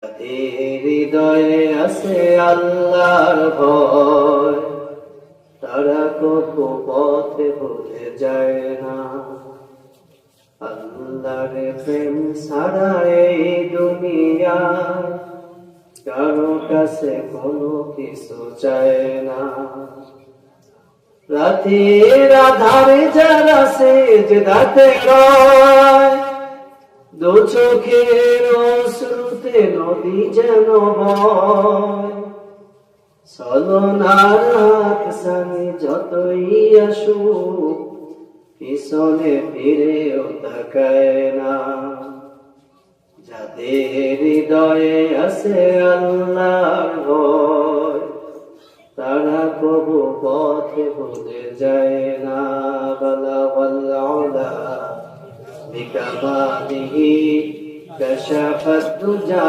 হৃদয়ে আছে আল্লাহর ভয়, তারা কবু পথে ভুলে যায় না। আল্লাহর প্রেম ছাড়া এই দুনিয়ায় কারো কাছে কোনো কিছু চায় না। রাতের আধারে যারা সিজদাতে রয়, দু চোখের অশ্রুতে নদী যেন বয়। ছলনার হাতছানি যতই আসুক, পিছনে ফিরেও তাকায় না। যাদের হৃদয়ে আছে আল্লাহর ভয়, তারা কবু পথে ভুলে যায় না। বালাগাল উলা বিকামালিহি কাশাফাত দুজা।